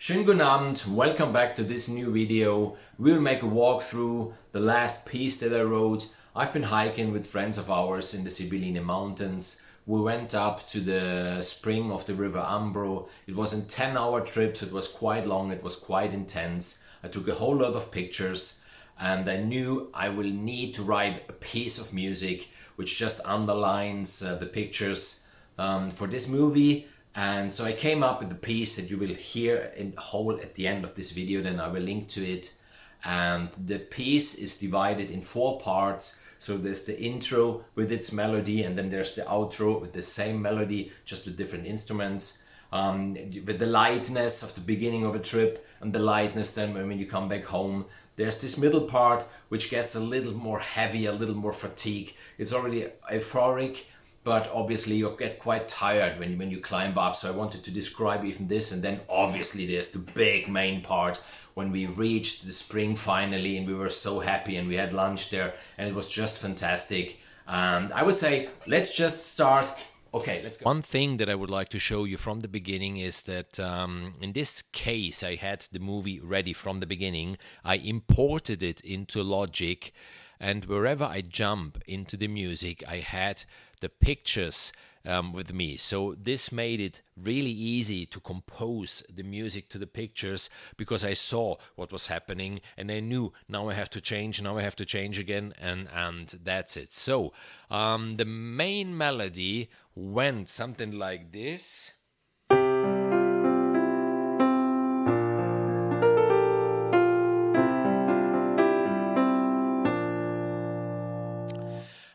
Schönen guten Abend, welcome back to this new video. We'll make a walk through the last piece that I wrote. I've been hiking with friends of ours in the Sibillini Mountains. We went up to the spring of the river Ambro. It was a 10-hour trip, so it was quite long, it was quite intense. I took a whole lot of pictures and I knew I will need to write a piece of music which just underlines the pictures for this movie. And so I came up with the piece that you will hear in whole at the end of this video, then I will link to it. And the piece is divided in 4 parts. So there's the intro with its melody, and then there's the outro with the same melody, just with different instruments. With the lightness of the beginning of a trip and the lightness then when you come back home. There's this middle part which gets a little more heavy, a little more fatigue. It's already euphoric, but obviously you get quite tired when you climb up. So I wanted to describe even this, and then obviously there's the big main part when we reached the spring finally, and we were so happy, and we had lunch there, and it was just fantastic. And I would say let's just start. Okay, let's go. One thing that I would like to show you from the beginning is that in this case I had the movie ready from the beginning. I imported it into Logic, and wherever I jump into the music I had the pictures with me. So this made it really easy to compose the music to the pictures, because I saw what was happening and I knew now I have to change, now I have to change again, and that's it. So the main melody went something like this.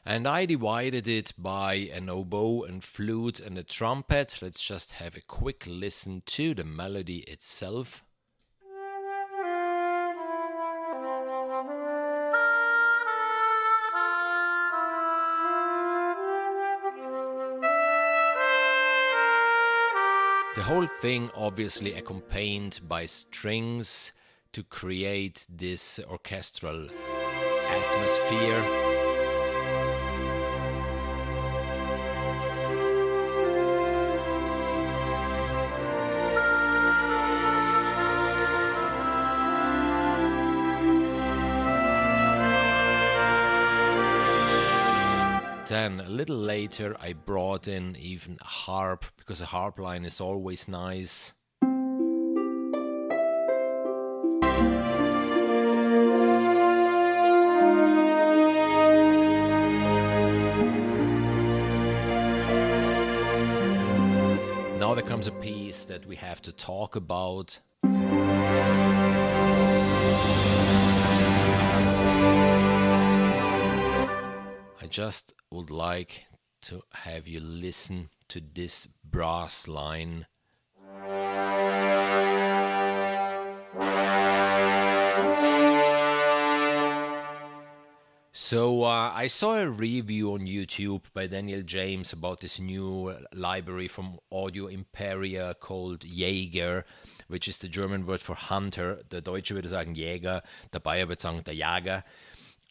And I divided it by an oboe and flute and a trumpet. Let's just have a quick listen to the melody itself. The whole thing obviously accompanied by strings to create this orchestral atmosphere. Then a little later I brought in even a harp, because a harp line is always nice. Now there comes a piece that we have to talk about. I just would like to have you listen to this brass line. So I saw a review on YouTube by Daniel James about this new library from Audio Imperia called Jaeger, which is the German word for hunter. Der Deutsche würde sagen Jäger, der Bayer würde sagen der Jager.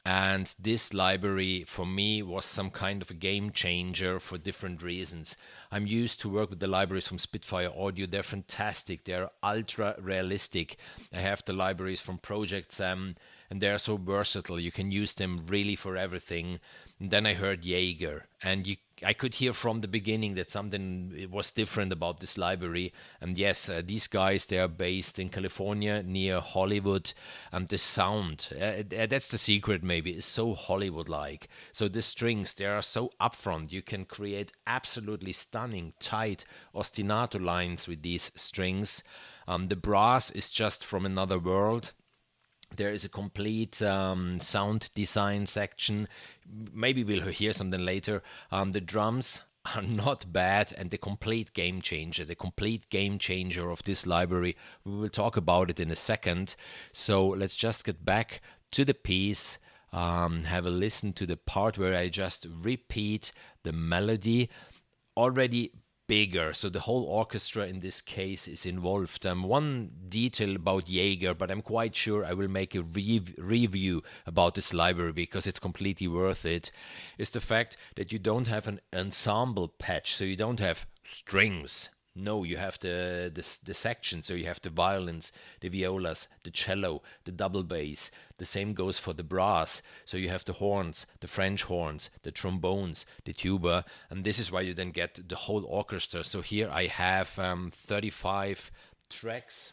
And this library for me was some kind of a game changer for different reasons. I'm used to work with the libraries from Spitfire Audio. They're fantastic. They're ultra realistic. I have the libraries from Project Sam, and they're so versatile. You can use them really for everything. And then I heard Jaeger, and I could hear from the beginning that something was different about this library. And yes, these guys, they are based in California near Hollywood, and the sound, that's the secret maybe, is so Hollywood-like. So the strings, they are so upfront. You can create absolutely stunning, tight ostinato lines with these strings. The brass is just from another world. There is a complete sound design section. Maybe we'll hear something later. The drums are not bad, and the complete game changer of this library. We will talk about it in a second. So let's just get back to the piece. Have a listen to the part where I just repeat the melody. Already bigger, so the whole orchestra in this case is involved. One detail about Jaeger, but I'm quite sure I will make a review about this library because it's completely worth it, is the fact that you don't have an ensemble patch, so you don't have strings, No, you have the section. So you have the violins, the violas, the cello, the double bass. The same goes for the brass. So you have the horns, the French horns, the trombones, the tuba, and this is why you then get the whole orchestra. So here I have 35 tracks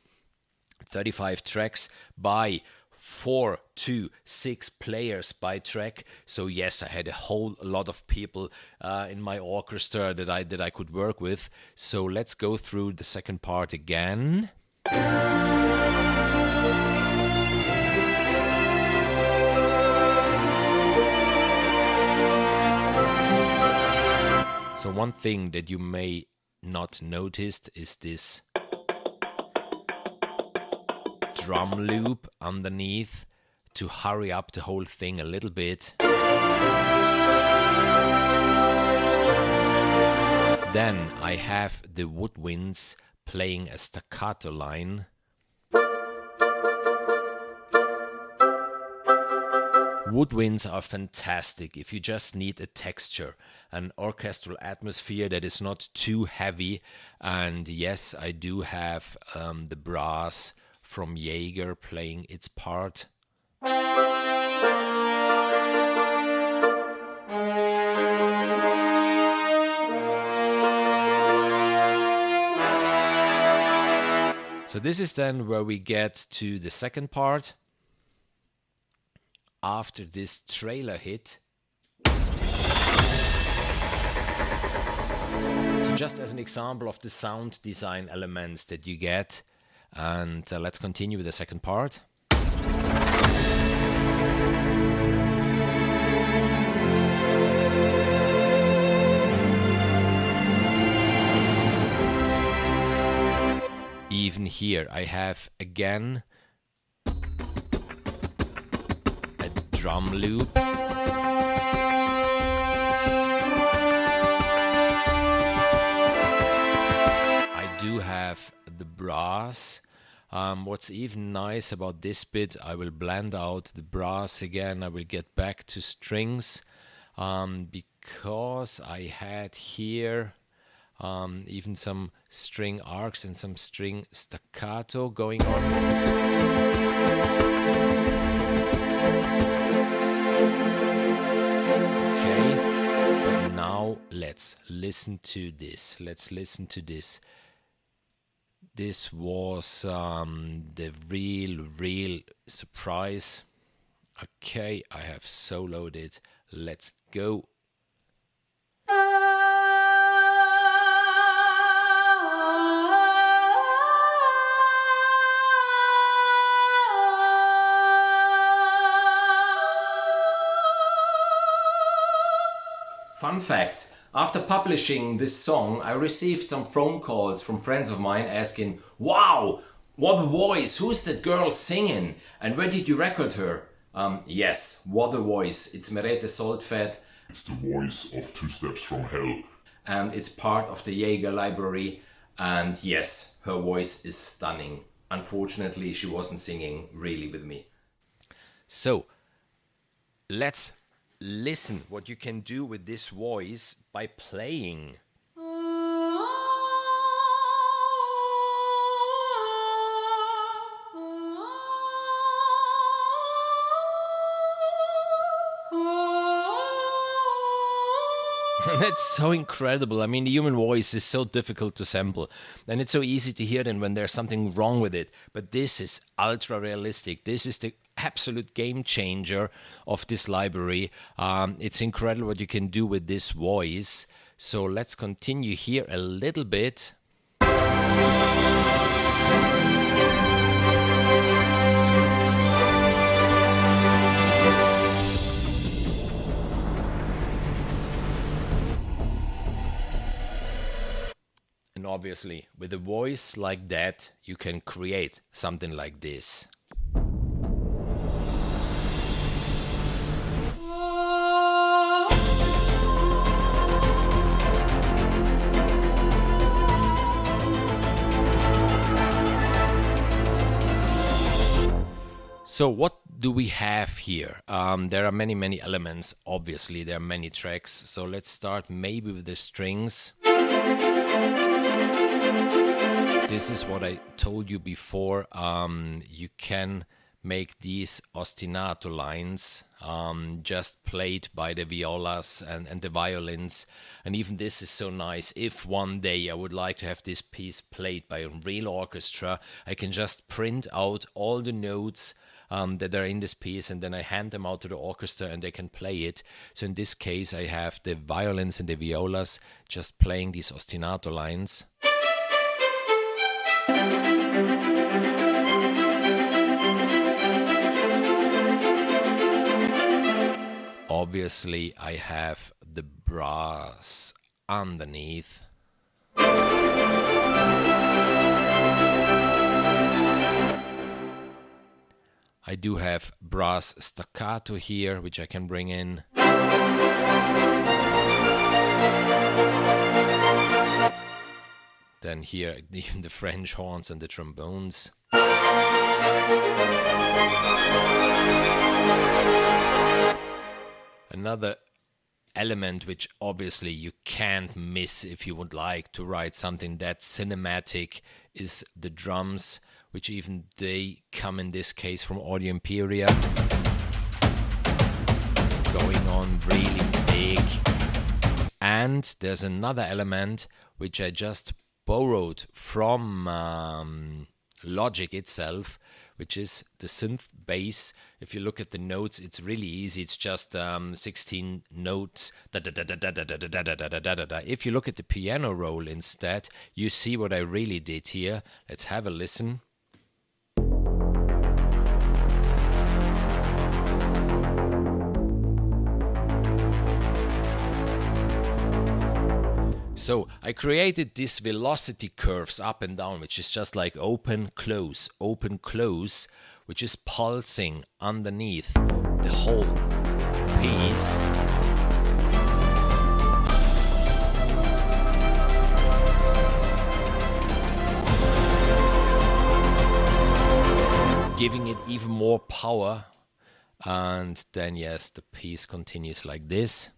by 4 to 6 players by track. So yes, I had a whole lot of people in my orchestra that I could work with. So let's go through the second part again. So one thing that you may not noticed is this drum loop underneath to hurry up the whole thing a little bit. Then I have the woodwinds playing a staccato line. Woodwinds are fantastic if you just need a texture, an orchestral atmosphere that is not too heavy. And yes, I do have the brass from Jaeger playing its part. So this is then where we get to the second part. After this trailer hit. So just as an example of the sound design elements that you get. And let's continue with the second part. Even here I have again a drum loop. I do have the brass. What's even nice about this bit, I will blend out the brass again. I will get back to strings because I had here even some string arcs and some string staccato going on. Okay, but now let's listen to this. This was the real surprise. Okay, I have soloed it. Let's go. Fun fact. After publishing this song, I received some phone calls from friends of mine asking, "Wow, what a voice! Who's that girl singing? And where did you record her?" Yes, what a voice! It's Merethe Soltvedt. It's the voice of Two Steps from Hell. And it's part of the Jaeger library. And yes, her voice is stunning. Unfortunately, she wasn't singing really with me. So, let's listen what you can do with this voice by playing. That's so incredible. I mean, the human voice is so difficult to sample, and it's so easy to hear then when there's something wrong with it. But this is ultra realistic. This is the absolute game changer of this library. It's incredible what you can do with this voice. So let's continue here a little bit. And obviously, with a voice like that, you can create something like this. So what do we have here? There are many elements. Obviously, there are many tracks. So let's start maybe with the strings. This is what I told you before. You can make these ostinato lines just played by the violas and the violins. And even this is so nice. If one day I would like to have this piece played by a real orchestra, I can just print out all the notes that are in this piece, and then I hand them out to the orchestra and they can play it. So in this case I have the violins and the violas just playing these ostinato lines. Obviously I have the brass underneath. I do have brass staccato here, which I can bring in. Then here, even the French horns and the trombones. Another element which obviously you can't miss if you would like to write something that cinematic is the drums, which even they come in this case from Audio Imperia. Going on really big. And there's another element which I just borrowed from Logic itself, which is the synth bass. If you look at the notes, it's really easy. It's just 16 notes. If you look at the piano roll instead, you see what I really did here. Let's have a listen. So I created these velocity curves up and down, which is just like open, close, which is pulsing underneath the whole piece. Giving it even more power. And then, yes, the piece continues like this.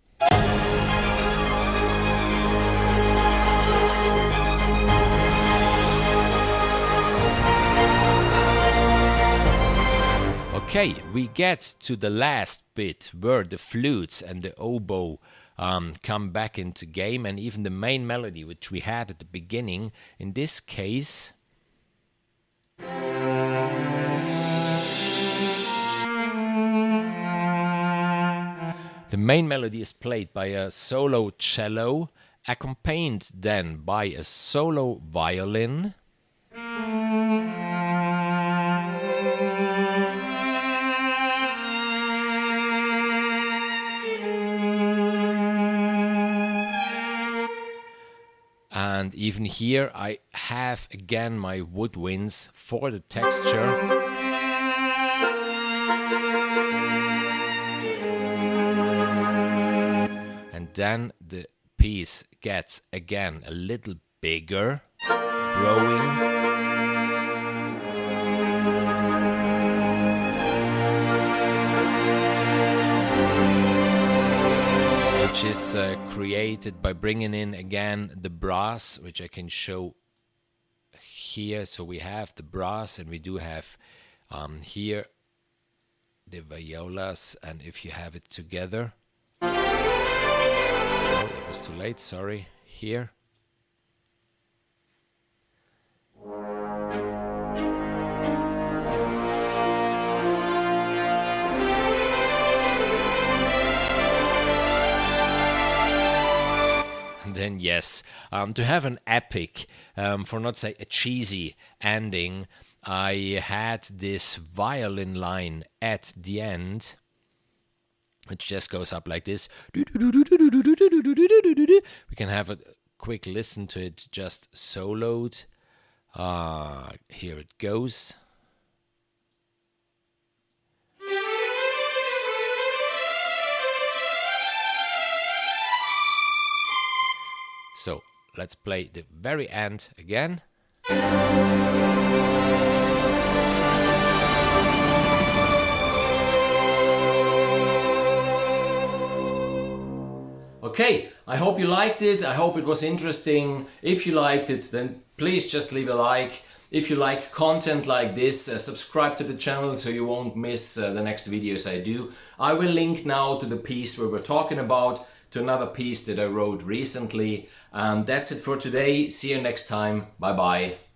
Okay, we get to the last bit where the flutes and the oboe come back into game, and even the main melody which we had at the beginning. In this case, the main melody is played by a solo cello, accompanied then by a solo violin. And even here I have again my woodwinds for the texture. And then the piece gets again a little bigger, growing. Which is created by bringing in again the brass, which I can show here. So we have the brass, and we do have here the violas, and if you have it together, oh, that was too late, sorry, here. Then yes, to have an epic, for not say a cheesy ending, I had this violin line at the end, which just goes up like this. We can have a quick listen to it just soloed. Here it goes. So let's play the very end again. Okay, I hope you liked it. I hope it was interesting. If you liked it, then please just leave a like. If you like content like this, subscribe to the channel so you won't miss the next videos I do. I will link now to the piece where we're talking about, to another piece that I wrote recently. And that's it for today. See you next time. Bye bye.